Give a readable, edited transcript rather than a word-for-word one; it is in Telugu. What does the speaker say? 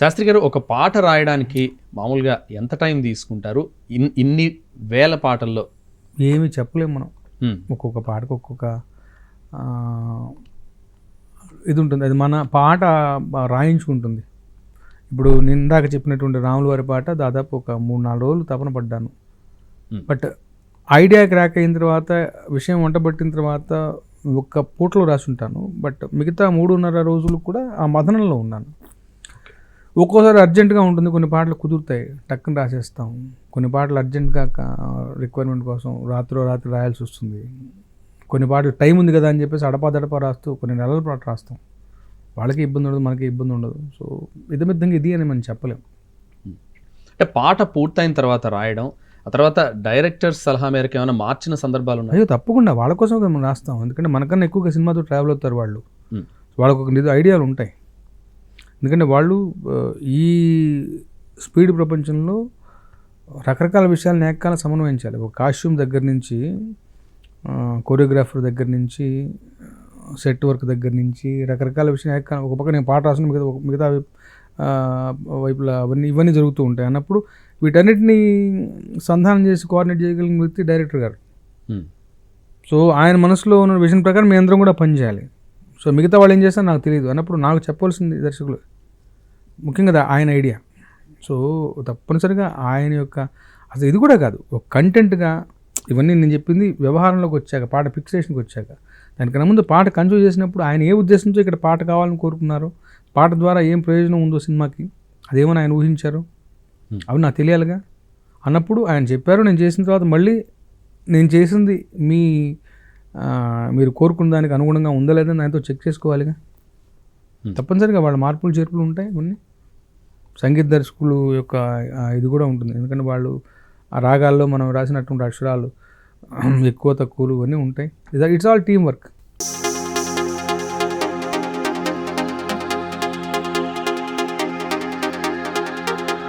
శాస్త్రి గారు, ఒక పాట రాయడానికి మామూలుగా ఎంత టైం తీసుకుంటారు? ఇన్ని వేల పాటల్లో ఏమి చెప్పలేము మనం. ఒక్కొక్క పాటకు ఒక్కొక్క ఇది ఉంటుంది. అది మన పాట రాయించుకుంటుంది. ఇప్పుడు నేను ఇందాక చెప్పినటువంటి రాముల వారి పాట దాదాపు ఒక 3-4 రోజులు తపన పడ్డాను. బట్ ఐడియా క్రాక్ అయిన తర్వాత, విషయం వంటబట్టిన తర్వాత ఒక్క పూటలో రాసి ఉంటాను. బట్ మిగతా 3.5 రోజులు కూడా ఆ మదనంలో ఉన్నాను. ఒక్కోసారి అర్జెంటుగా ఉంటుంది, కొన్ని పాటలు కుదురుతాయి, టక్కున రాసేస్తాం. కొన్ని పాటలు అర్జెంట్గా రిక్వైర్మెంట్ కోసం రాత్రి రాయాల్సి వస్తుంది. కొన్ని పాటలు టైం ఉంది కదా అని చెప్పేసి అడపా రాస్తూ కొన్ని నెలల పాటు రాస్తాం. వాళ్ళకి ఇబ్బంది ఉండదు, మనకి ఇబ్బంది ఉండదు. సో ఇదమిద్దంగా ఇది అని మనం చెప్పలేం. అంటే పాట పూర్తయిన తర్వాత రాయడం, ఆ తర్వాత డైరెక్టర్ సలహా మేరకు ఏమైనా మార్చిన సందర్భాలు ఉన్నాయి? అయ్యో తప్పకుండా, వాళ్ళ కోసం మనం రాస్తాం. ఎందుకంటే మనకన్నా ఎక్కువగా సినిమాతో ట్రావెల్ అవుతారు వాళ్ళు. వాళ్ళకు ఒక ఐడియాలు ఉంటాయి. ఎందుకంటే వాళ్ళు ఈ స్పీడ్ ప్రపంచంలో రకరకాల విషయాలను ఏకకాలం సమన్వయించాలి. ఒక కాస్ట్యూమ్ దగ్గర నుంచి, కొరియోగ్రాఫర్ దగ్గర నుంచి, సెట్ వర్క్ దగ్గర నుంచి రకరకాల విషయాలు ఏకకాలం. ఒక పక్క నేను పాట రాసిన మిగతా వైపులా ఇవన్నీ జరుగుతూ ఉంటాయి. అన్నప్పుడు వీటన్నిటిని సంధానం చేసి కోఆర్డినేట్ చేయగలిగిన వ్యక్తి డైరెక్టర్ గారు. సో ఆయన మనసులో ఉన్న విజన్ ప్రకారం మేము అందరం కూడా పనిచేయాలి. సో మిగతా వాళ్ళు ఏం చేస్తారో నాకు తెలియదు. అన్నప్పుడు నాకు చెప్పవలసింది దర్శకులు, ముఖ్యంగా ఆయన ఐడియా. సో తప్పనిసరిగా ఆయన యొక్క అసలు ఇది కూడా కాదు, ఒక కంటెంట్గా ఇవన్నీ నేను చెప్పింది వ్యవహారంలోకి వచ్చాక, పాట ఫిక్సేషన్కి వచ్చాక. దానికన్నా ముందు పాట కన్సిడర్ చేసినప్పుడు ఆయన ఏ ఉద్దేశంతో ఇక్కడ పాట కావాలని కోరుకున్నారు, పాట ద్వారా ఏం ప్రయోజనం ఉందో సినిమాకి, అదేమని ఆయన ఊహించారు, అవి నాకు తెలియాలిగా. అన్నప్పుడు ఆయన చెప్పారు, నేను చేసిన తర్వాత మళ్ళీ నేను చేసింది మీరు కోరుకున్న దానికి అనుగుణంగా ఉందా లేదని ఆయనతో చెక్ చేసుకోవాలిగా. తప్పనిసరిగా వాళ్ళ మార్పులు చేర్పులు ఉంటాయి. కొన్ని సంగీత దర్శకులు యొక్క ఇది కూడా ఉంటుంది. ఎందుకంటే వాళ్ళు ఆ రాగాల్లో మనం రాసినటువంటి అక్షరాలు ఎక్కువ తక్కువలు ఇవన్నీ ఉంటాయి. It's all team work.